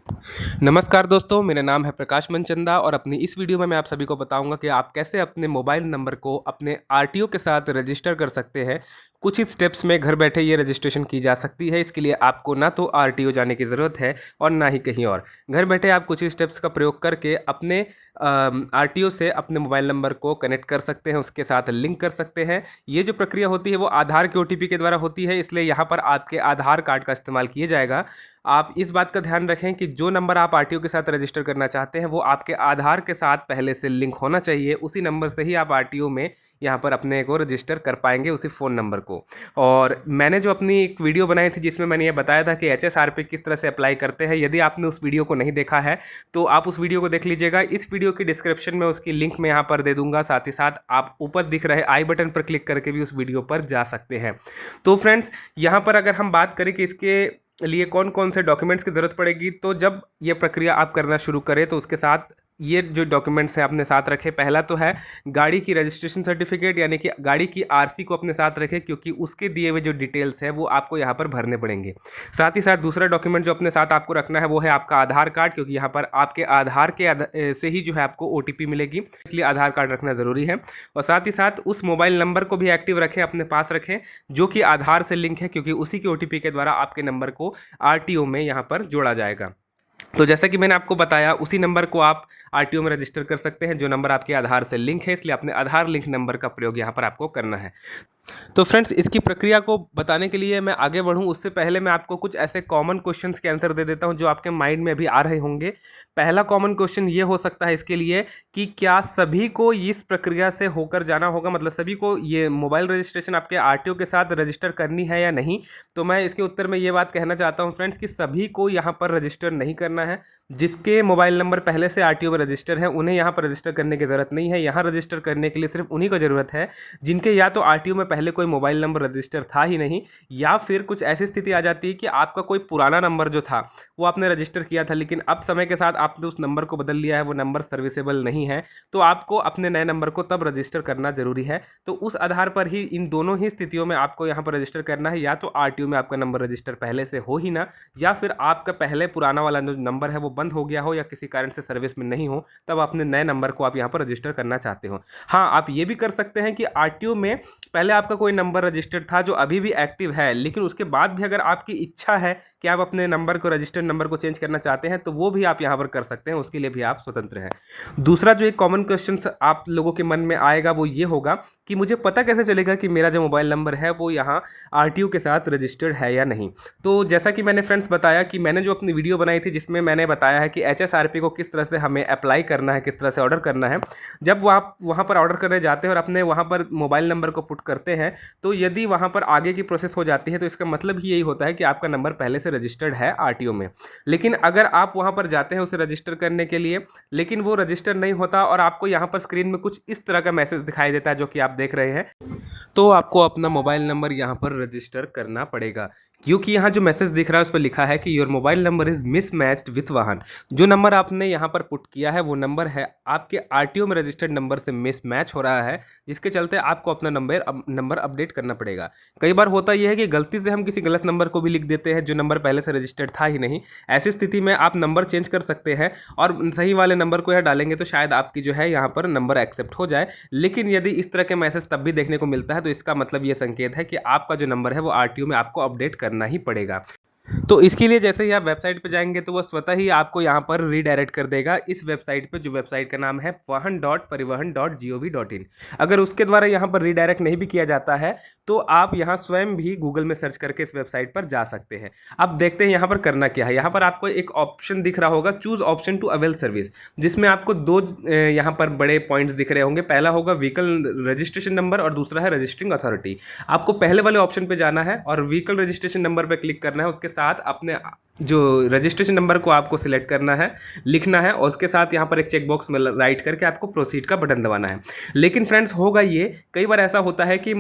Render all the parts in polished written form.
नमस्कार दोस्तों, मेरा नाम है प्रकाश मनचंदा और अपनी इस वीडियो में मैं आप सभी को बताऊंगा कि आप कैसे अपने मोबाइल नंबर को अपने आरटीओ के साथ रजिस्टर कर सकते हैं। कुछ ही स्टेप्स में घर बैठे ये रजिस्ट्रेशन की जा सकती है। इसके लिए आपको ना तो आरटीओ जाने की ज़रूरत है और ना ही कहीं और। घर बैठे आप कुछ ही स्टेप्स का प्रयोग करके अपने आरटीओ से अपने मोबाइल नंबर को कनेक्ट कर सकते हैं, उसके साथ लिंक कर सकते हैं। ये जो प्रक्रिया होती है वो आधार के ओटीपी के द्वारा होती है, इसलिए यहाँ पर आपके आधार कार्ड का इस्तेमाल किया जाएगा। आप इस बात का ध्यान रखें कि जो नंबर आप आरटीओ के साथ रजिस्टर करना चाहते हैं वो आपके आधार के साथ पहले से लिंक होना चाहिए। उसी नंबर से ही आप आरटीओ में यहाँ पर अपने को रजिस्टर कर पाएंगे, उसी फ़ोन नंबर को। और मैंने जो अपनी एक वीडियो बनाई थी जिसमें मैंने ये बताया था कि एचएसआरपी किस तरह से अप्लाई करते हैं, यदि आपने उस वीडियो को नहीं देखा है तो आप उस वीडियो को देख लीजिएगा। इस वीडियो की डिस्क्रिप्शन में उसकी लिंक मैं यहाँ पर दे दूंगा, साथ ही साथ आप ऊपर दिख रहे आई बटन पर क्लिक करके भी उस वीडियो पर जा सकते हैं। तो फ्रेंड्स, यहाँ पर अगर हम बात करें कि इसके लिए कौन कौन से डॉक्यूमेंट्स की ज़रूरत पड़ेगी, तो जब ये प्रक्रिया आप करना शुरू करें तो उसके साथ ये जो डॉक्यूमेंट्स हैं अपने साथ रखें। पहला तो है गाड़ी की रजिस्ट्रेशन सर्टिफिकेट, यानी कि गाड़ी की आरसी को अपने साथ रखें, क्योंकि उसके दिए हुए जो डिटेल्स हैं वो आपको यहाँ पर भरने पड़ेंगे। साथ ही साथ दूसरा डॉक्यूमेंट जो अपने साथ आपको रखना है वो है आपका आधार कार्ड, क्योंकि यहाँ पर आपके आधार के से ही जो है आपको ओटीपी मिलेगी, इसलिए आधार कार्ड रखना ज़रूरी है। और साथ ही साथ उस मोबाइल नंबर को भी एक्टिव रखें, अपने पास रखें, जो कि आधार से लिंक है, क्योंकि उसी के ओटीपी के द्वारा आपके नंबर को आरटीओ में यहाँ पर जोड़ा जाएगा। तो जैसा कि मैंने आपको बताया, उसी नंबर को आप आरटीओ में रजिस्टर कर सकते हैं जो नंबर आपके आधार से लिंक है, इसलिए अपने आधार लिंक नंबर का प्रयोग यहाँ पर आपको करना है। तो फ्रेंड्स, इसकी प्रक्रिया को बताने के लिए मैं आगे बढ़ूं उससे पहले मैं आपको कुछ ऐसे कॉमन क्वेश्चंस के आंसर दे देता हूं जो आपके माइंड में अभी आ रहे होंगे। पहला कॉमन क्वेश्चन ये हो सकता है इसके लिए कि क्या सभी को इस प्रक्रिया से होकर जाना होगा, मतलब सभी को ये मोबाइल रजिस्ट्रेशन आपके आरटीओ के साथ रजिस्टर करनी है या नहीं। तो मैं इसके उत्तर में ये बात कहना चाहता हूँ फ्रेंड्स कि सभी को यहाँ पर रजिस्टर नहीं करना है। जिसके मोबाइल नंबर पहले से आरटीओ में रजिस्टर है उन्हें यहाँ पर रजिस्टर करने की ज़रूरत नहीं है। यहाँ रजिस्टर करने के लिए सिर्फ उन्हीं को ज़रूरत है जिनके या तो आरटीओ में पहले कोई मोबाइल नंबर रजिस्टर था ही नहीं, या फिर कुछ ऐसी स्थिति आ जाती है कि आपका कोई पुराना नंबर जो था वो आपने रजिस्टर किया था, लेकिन अब समय के साथ आपने उस नंबर को बदल लिया है, वो नंबर सर्विसेबल नहीं है, तो आपको अपने नए नंबर को तब रजिस्टर करना जरूरी है। तो उस आधार पर ही इन दोनों ही स्थितियों में आपको यहाँ पर रजिस्टर करना है। या तो आरटीओ में आपका नंबर रजिस्टर पहले से हो ही ना, या फिर आपका पहले पुराना वाला जो नंबर है वो बंद हो गया हो या किसी कारण से सर्विस में नहीं हो, तब अपने नए नंबर को आप यहाँ पर रजिस्टर करना चाहते हो। हाँ, आप ये भी कर सकते हैं कि आरटीओ में पहले आपका कोई नंबर रजिस्टर्ड था जो अभी भी एक्टिव है, लेकिन उसके बाद भी अगर आपकी इच्छा है कि आप अपने नंबर को, रजिस्टर्ड नंबर को चेंज करना चाहते हैं, तो वो भी आप यहाँ पर कर सकते हैं, उसके लिए भी आप स्वतंत्र हैं। दूसरा जो एक कॉमन क्वेश्चन आप लोगों के मन में आएगा वो ये होगा कि मुझे पता कैसे चलेगा कि मेरा जो मोबाइल नंबर है वो यहाँ आरटीओ के साथ रजिस्टर्ड है या नहीं। तो जैसा कि मैंने फ्रेंड्स बताया कि मैंने जो अपनी वीडियो बनाई थी जिसमें मैंने बताया है कि एचएसआरपी को किस तरह से हमें अप्लाई करना है, किस तरह से ऑर्डर करना है। जब आप वहाँ पर ऑर्डर करने जाते हैं और अपने वहाँ पर मोबाइल नंबर को पुट करते हैं, तो यदि वहाँ पर आगे की प्रोसेस हो जाती है तो इसका मतलब ही यही होता है कि आपका नंबर पहले से रजिस्टर्ड है आरटीओ में। लेकिन अगर आप वहाँ पर जाते हैं उसे रजिस्टर करने के लिए, लेकिन वो रजिस्टर नहीं होता और आपको यहाँ पर स्क्रीन में कुछ इस तरह का मैसेज दिखाई देता है जो कि आप देख रहे हैं, तो आपको अपना मोबाइल नंबर यहाँ पर रजिस्टर करना पड़ेगा। क्योंकि यहाँ जो मैसेज दिख रहा है उस पर लिखा है कि your mobile number is mismatched with वाहन। जो नंबर आपने यहाँ पर पुट किया है वो नंबर है आपके आरटीओ में रजिस्टर्ड नंबर से मिसमैच हो रहा है, जिसके चलते आपको अपना नंबर अपडेट करना पड़ेगा। कई बार होता यह है कि गलती से हम किसी गलत नंबर को भी लिख देते हैं जो नंबर पहले से रजिस्टर्ड था ही नहीं। ऐसी स्थिति में आप नंबर चेंज कर सकते हैं और सही वाले नंबर को यहाँ डालेंगे तो शायद आपकी जो है यहाँ पर नंबर एक्सेप्ट हो जाए। लेकिन यदि इस तरह के मैसेज तब भी देखने को मिलता है तो इसका मतलब ये संकेत है कि आपका जो नंबर है वो आरटीओ में आपको अपडेट करना ही पड़ेगा। तो इसके लिए जैसे ही आप वेबसाइट पे जाएंगे तो वो स्वतः ही आपको यहाँ पर रीडायरेक्ट कर देगा इस वेबसाइट पे, जो वेबसाइट का नाम है वाहन.परिवहन.gov.in। अगर उसके द्वारा यहाँ पर रीडायरेक्ट नहीं भी किया जाता है तो आप यहाँ स्वयं भी गूगल में सर्च करके इस वेबसाइट पर जा सकते हैं। अब देखते हैं यहाँ पर करना क्या है। यहाँ पर आपको एक ऑप्शन दिख रहा होगा, choose option to avail service, जिसमें आपको दो यहाँ पर बड़े पॉइंट्स दिख रहे होंगे। पहला होगा व्हीकल रजिस्ट्रेशन नंबर और दूसरा है रजिस्टरिंग अथॉरिटी। आपको पहले वाले ऑप्शन पे जाना है और व्हीकल रजिस्ट्रेशन नंबर पर क्लिक करना है। उसके साथ अपने जो रजिस्ट्रेशन नंबर को आपको सिलेक्ट करना है, लिखना है, और उसके साथ यहाँ पर एक चेकबॉक्स में राइट करके आपको प्रोसीड का बटन दबाना है। लेकिन फ्रेंड्स होगा ये, कई बार ऐसा होता है कि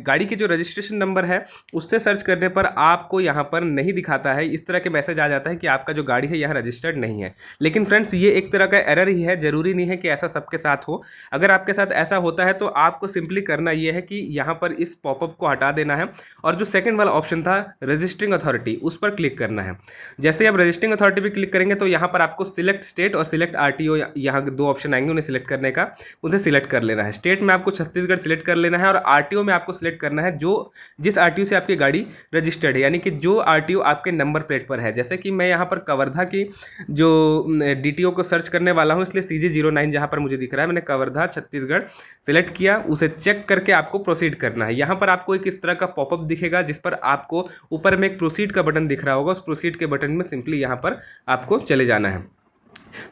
गाड़ी की जो रजिस्ट्रेशन नंबर है उससे सर्च करने पर आपको यहाँ पर नहीं दिखाता है, इस तरह के मैसेज आ जाता है कि आपका जो गाड़ी है यहाँ रजिस्टर्ड नहीं है। लेकिन फ्रेंड्स ये एक तरह का एरर ही है, जरूरी नहीं है कि ऐसा सबके साथ हो। अगर आपके साथ ऐसा होता है तो आपको सिंपली करना ये है कि यहाँ पर इस पॉपअप को हटा देना है और जो सेकेंड वाला ऑप्शन था रजिस्टरिंग अथॉरिटी उस पर क्लिक करना है। है। जैसे ही आप रजिस्टरिंग अथॉरिटी पे क्लिक करेंगे तो यहाँ पर आपको सिलेक्ट स्टेट और सिलेक्ट आरटीओ, यहाँ दो ऑप्शन आएंगे, उन्हें सिलेक्ट करने का, उसे सिलेक्ट कर लेना है। स्टेट में आपको छत्तीसगढ़ सिलेक्ट कर लेना है और आरटीओ में आपको सिलेक्ट करना है जिस आरटीओ से आपकी गाड़ी रजिस्टर्ड है, यानी कि जो आरटीओ आपके नंबर प्लेट पर है। जैसे कि मैं यहाँ पर कवर्धा की जो डीटीओ को सर्च करने वाला हूँ, इसलिए CG09 जहाँ पर मुझे दिख रहा है, मैंने कवर्धा छत्तीसगढ़ सिलेक्ट किया। उसे चेक करके आपको प्रोसीड करना है। यहाँ पर आपको एक इस तरह का पॉपअप दिखेगा जिस पर आपको ऊपर में एक प्रोसीड का बटन दिख रहा होगा। उस प्रोसीड के बटन में सिंपली यहाँ पर आपको चले जाना है।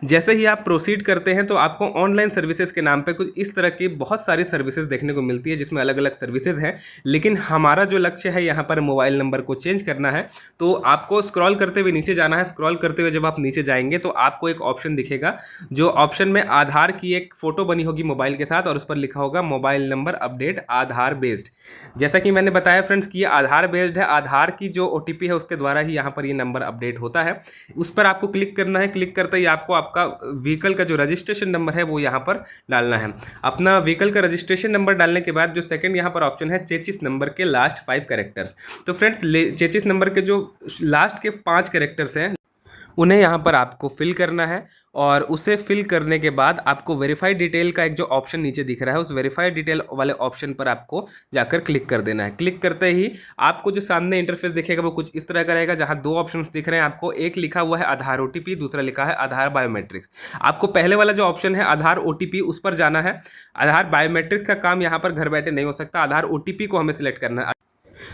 जैसे ही आप प्रोसीड करते हैं तो आपको ऑनलाइन सर्विसेज के नाम पे कुछ इस तरह की बहुत सारी सर्विसेज देखने को मिलती है, जिसमें अलग अलग सर्विसेज हैं। लेकिन हमारा जो लक्ष्य है यहाँ पर मोबाइल नंबर को चेंज करना है, तो आपको स्क्रॉल करते हुए नीचे जाना है। स्क्रॉल करते हुए जब आप नीचे जाएंगे तो आपको एक ऑप्शन दिखेगा, जो ऑप्शन में आधार की एक फ़ोटो बनी होगी मोबाइल के साथ, और उस पर लिखा होगा मोबाइल नंबर अपडेट आधार बेस्ड। जैसा कि मैंने बताया फ्रेंड्स कि ये आधार बेस्ड है। आधार की जो OTP है उसके द्वारा ही यहाँ पर ये नंबर अपडेट होता है। उस पर आपको क्लिक करना है। क्लिक करते ही आपको आपका व्हीकल का जो रजिस्ट्रेशन नंबर है वो यहाँ पर डालना है। अपना व्हीकल का रजिस्ट्रेशन नंबर डालने के बाद जो सेकंड यहाँ पर ऑप्शन है चेचिस नंबर के लास्ट 5 कैरेक्टर्स। तो फ्रेंड्स चेचिस नंबर के जो लास्ट के 5 कैरेक्टर्स हैं उन्हें यहाँ पर आपको फिल करना है, और उसे फिल करने के बाद आपको वेरीफाइड डिटेल का एक जो ऑप्शन नीचे दिख रहा है, उस वेरीफाइड डिटेल वाले ऑप्शन पर आपको जाकर क्लिक कर देना है। क्लिक करते ही आपको जो सामने इंटरफेस दिखेगा वो कुछ इस तरह का रहेगा, जहाँ दो ऑप्शंस दिख रहे हैं आपको। एक लिखा हुआ है आधार OTP, दूसरा लिखा है आधार बायोमेट्रिक्स। आपको पहले वाला जो ऑप्शन है आधार OTP, उस पर जाना है। आधार बायोमेट्रिक्स का काम यहाँ पर घर बैठे नहीं हो सकता, आधार OTP को हमें सिलेक्ट करना है।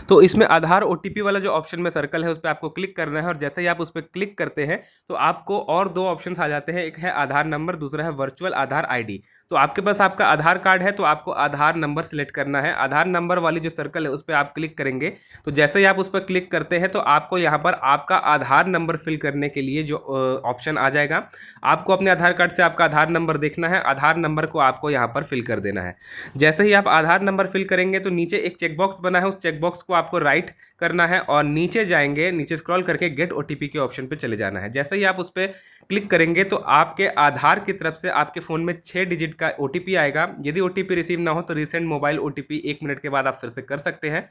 तो इसमें आधार OTP वाला जो ऑप्शन में सर्कल है उस पर आपको क्लिक करना है, और जैसे ही आप उस पर क्लिक करते हैं तो आपको और दो ऑप्शंस आ जाते हैं। एक है आधार नंबर, दूसरा है वर्चुअल आधार ID। तो आपके पास आपका आधार कार्ड है तो आपको आधार नंबर सिलेक्ट करना है। आधार नंबर वाली जो सर्कल है उस पर आप क्लिक करेंगे तो जैसे ही आप उस पर क्लिक करते हैं तो आपको यहाँ पर आपका आधार नंबर फिल करने के लिए जो ऑप्शन आ जाएगा। आपको अपने आधार कार्ड से आपका आधार नंबर देखना है, आधार नंबर को आपको यहाँ पर फिल कर देना है। जैसे ही आप आधार नंबर फिल करेंगे तो नीचे एक चेकबॉक्स बना है, उस चेकबॉक्स को आपको राइट करना है और नीचे जाएंगे, नीचे स्क्रॉल करके गेट OTP के ऑप्शन पे चले जाना है। जैसे ही आप उस पर क्लिक करेंगे तो आपके आधार की तरफ से आपके फ़ोन में 6 डिजिट का OTP आएगा। यदि OTP रिसीव ना हो तो रिसेंट मोबाइल OTP 1 मिनट के बाद आप फिर से कर सकते हैं।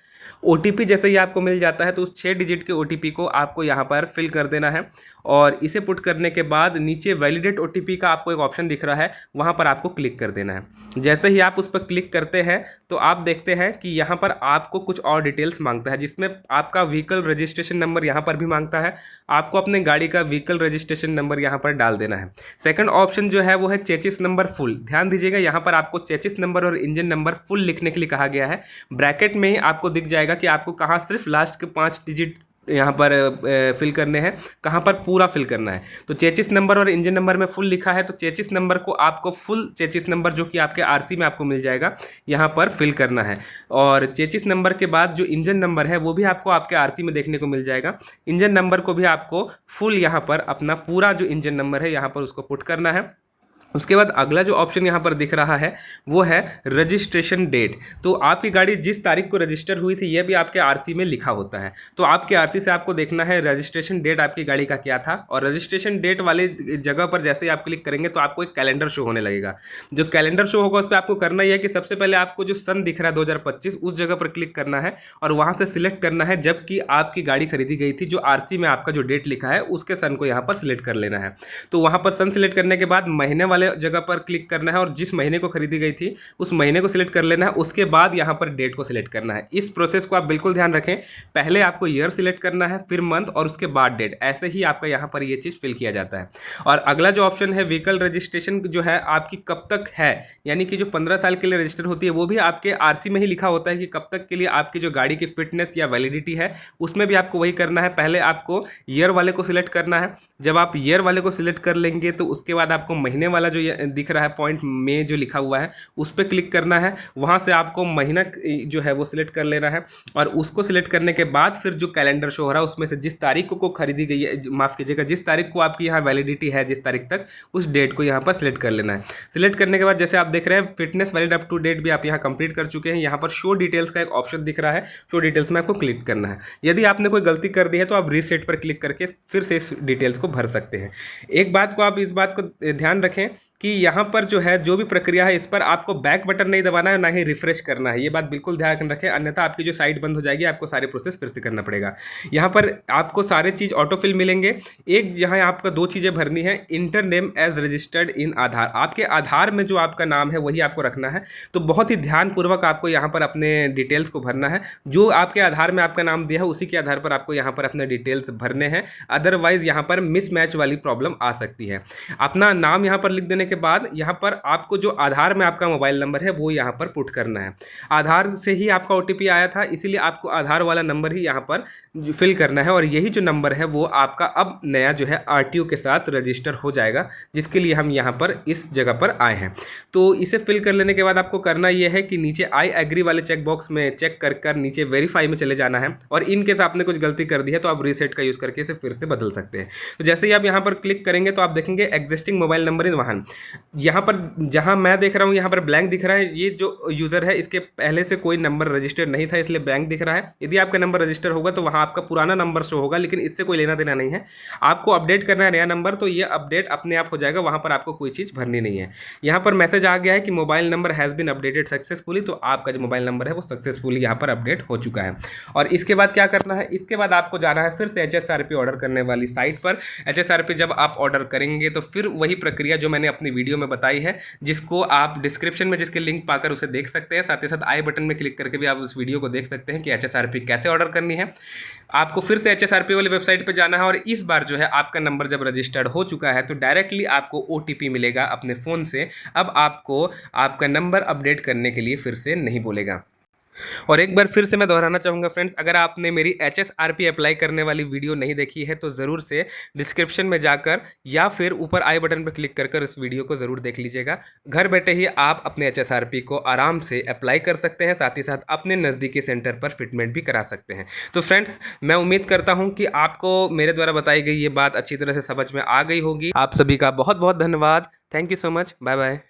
OTP जैसे ही आपको मिल जाता है तो उस 6 डिजिट के OTP को आपको यहाँ पर फिल कर देना है, और इसे पुट करने के बाद नीचे वैलिडेट OTP का आपको एक ऑप्शन दिख रहा है, वहाँ पर आपको क्लिक कर देना है। जैसे ही आप उस पर क्लिक करते हैं तो आप देखते हैं कि यहाँ पर आपको कुछ और डिटेल्स मांगता है, जिसमें आपका व्हीकल रजिस्ट्रेशन नंबर यहाँ पर भी मांगता है। आपको अपने गाड़ी का व्हीकल रजिस्ट्रेशन नंबर यहाँ पर डाल देना है। सेकंड ऑप्शन जो है वो है चेचिस नंबर फुल। ध्यान दीजिएगा, यहाँ पर आपको चेचिस नंबर और इंजन नंबर फुल लिखने के लिए कहा गया है। ब्रैकेट में ही आपको दिख जाएगा कि आपको कहाँ सिर्फ लास्ट के 5 डिजिट यहाँ पर फिल करने हैं, कहाँ पर पूरा फिल करना है। तो चेचिस नंबर और इंजन नंबर में फुल लिखा है तो चेचिस नंबर को आपको फुल चेचिस नंबर जो कि आपके RC में आपको मिल जाएगा यहाँ पर फिल करना है। और चेचिस नंबर के बाद जो इंजन नंबर है वो भी आपको आपके RC में देखने को मिल जाएगा। इंजन नंबर को भी आपको फुल यहाँ पर अपना पूरा जो इंजन नंबर है यहाँ पर उसको पुट करना है। उसके बाद अगला जो ऑप्शन यहाँ पर दिख रहा है वो है रजिस्ट्रेशन डेट। तो आपकी गाड़ी जिस तारीख को रजिस्टर हुई थी यह भी आपके RC में लिखा होता है। तो आपके RC से आपको देखना है रजिस्ट्रेशन डेट आपकी गाड़ी का क्या था, और रजिस्ट्रेशन डेट वाले जगह पर जैसे ही आप क्लिक करेंगे तो आपको एक कैलेंडर शो होने लगेगा। जो कैलेंडर शो होगा उस पर आपको करना यह है कि सबसे पहले आपको जो सन दिख रहा है 2025, उस जगह पर क्लिक करना है और वहाँ से सिलेक्ट करना है जबकि आपकी गाड़ी खरीदी गई थी। जो RC में आपका जो डेट लिखा है उसके सन को यहाँ पर सिलेक्ट कर लेना है। तो वहाँ पर सन सिलेक्ट करने के बाद महीने वाले जगह पर क्लिक करना है और जिस महीने को खरीदी गई थी उस महीने को सिलेक्ट कर लेना है। उसके बाद यहाँ पर डेट को सिलेक्ट करना है। इस प्रोसेस को आप बिल्कुल ध्यान रखें, पहले आपको ईयर सिलेक्ट करना है, फिर मंथ और उसके बाद डेट। ऐसे ही आपका यहाँ पर ये चीज़ फिल किया जाता है। और अगला जो ऑप्शन है व्हीकल रजिस्ट्रेशन जो है आपकी कब तक है, यानी कि जो 15 साल के लिए रजिस्टर होती है वो भी आपके RC में ही लिखा होता है कि कब तक के लिए आपकी जो गाड़ी की फिटनेस या वैलिडिटी है, उसमें भी आपको वही करना है। पहले आपको ईयर वाले को सिलेक्ट करना है। जब आप ईयर वाले को सिलेक्ट कर लेंगे तो उसके बाद आपको महीने वाला जो दिख रहा है पॉइंट में जो लिखा हुआ है उस पर क्लिक करना है। वहाँ से आपको महीना जो है वो सिलेक्ट कर लेना है, और उसको सिलेक्ट करने के बाद फिर जो कैलेंडर शो हो रहा है उसमें से जिस तारीख को खरीदी गई है, माफ़ कीजिएगा, जिस तारीख को आपकी यहाँ वैलिडिटी है जिस तारीख तक, उस डेट को यहाँ पर सिलेक्ट कर लेना है। सिलेक्ट करने के बाद जैसे आप देख रहे हैं fitness valid up to date भी आप यहाँ कंप्लीट कर चुके हैं। यहाँ पर शो डिटेल्स का एक ऑप्शन दिख रहा है, शो डिटेल्स में आपको क्लिक करना है। यदि आपने कोई गलती कर दी है तो आप रीसेट पर क्लिक करके फिर से इस डिटेल्स को भर सकते हैं। एक बात को आप इस बात को ध्यान रखें कि यहाँ पर जो है जो भी प्रक्रिया है इस पर आपको बैक बटन नहीं दबाना है, ना ही रिफ्रेश करना है। ये बात बिल्कुल ध्यान रखें, अन्यथा आपकी जो साइट बंद हो जाएगी, आपको सारे प्रोसेस फिर से करना पड़ेगा। यहाँ पर आपको सारे चीज़ ऑटोफिल मिलेंगे। एक जहाँ आपका 2 चीज़ें भरनी है, enter name as registered in Aadhaar. आपके आधार में जो आपका नाम है वही आपको रखना है। तो बहुत ही ध्यानपूर्वक आपको यहाँ पर अपने डिटेल्स को भरना है। जो आपके आधार में आपका नाम दिया है उसी के आधार पर आपको यहाँ पर अपने डिटेल्स भरने हैं, अदरवाइज यहाँ पर मिसमैच वाली प्रॉब्लम आ सकती है। अपना नाम यहाँ पर लिख देने के बाद यहाँ पर आपको जो आधार में आपका मोबाइल नंबर है वो यहाँ पर पुट करना है। आधार से ही आपका OTP आया था, इसीलिए आपको आधार वाला नंबर ही यहाँ पर फिल करना है, और यही जो नंबर है वो आपका अब नया जो है RTO के साथ रजिस्टर हो जाएगा, जिसके लिए हम यहाँ पर इस जगह पर आए हैं। तो इसे फिल कर लेने के बाद आपको करना यह है कि नीचे आई एग्री वाले चेक बॉक्स में चेक कर नीचे वेरीफाई में चले जाना है, और इन केस आपने कुछ गलती कर दी है तो आप रीसेट का यूज़ करके इसे फिर से बदल सकते हैं। तो जैसे ही आप यहाँ पर क्लिक करेंगे तो आप देखेंगे एग्जिस्टिंग मोबाइल नंबर इन वाहन। यहाँ पर जहाँ मैं देख रहा हूँ यहाँ पर ब्लैंक दिख रहा है। ये जो यूज़र है इसके पहले से कोई नंबर रजिस्टर्ड नहीं था, इसलिए ब्लैंक दिख रहा है। यदि आपका नंबर रजिस्टर होगा तो वहाँ आपका पुराना नंबर शो होगा, लेकिन इससे कोई लेना देना नहीं है। आपको अपडेट करना है नया नंबर, तो ये अपडेट अपने आप हो जाएगा, वहाँ पर आपको कोई चीज़ भरनी नहीं है। यहाँ पर मैसेज आ गया है कि mobile number has been updated successfully, तो आपका जो मोबाइल नंबर है वो सक्सेसफुली यहाँ पर अपडेट हो चुका है। और इसके बाद क्या करना है, इसके बाद आपको जाना है फिर से HSRP ऑर्डर करने वाली साइट पर। HSRP जब आप ऑर्डर करेंगे तो फिर वही प्रक्रिया जो मैंने अपनी वीडियो में बताई है, जिसको आप डिस्क्रिप्शन में जिसके लिंक पाकर उसे देख सकते हैं, साथ ही साथ आई बटन में क्लिक करके भी आप उस वीडियो को देख सकते हैं कि HSRP कैसे ऑर्डर करनी है। आपको फिर से HSRP वाली वेबसाइट पर जाना है, और इस बार जो है आपका नंबर जब रजिस्टर्ड हो चुका है तो डायरेक्टली आपको OTP मिलेगा अपने फ़ोन से। अब आपको आपका नंबर अपडेट करने के लिए फिर से नहीं बोलेगा। और एक बार फिर से मैं दोहराना चाहूँगा फ्रेंड्स, अगर आपने मेरी HSRP अप्लाई करने वाली वीडियो नहीं देखी है तो ज़रूर से डिस्क्रिप्शन में जाकर या फिर ऊपर आई बटन पर क्लिक कर उस वीडियो को ज़रूर देख लीजिएगा। घर बैठे ही आप अपने HSRP को आराम से अप्लाई कर सकते हैं, साथ ही साथ अपने नज़दीकी सेंटर पर फिटमेंट भी करा सकते हैं। तो फ्रेंड्स, मैं उम्मीद करता हूँ कि आपको मेरे द्वारा बताई गई ये बात अच्छी तरह से समझ में आ गई होगी। आप सभी का बहुत बहुत धन्यवाद। Thank you so much. Bye bye.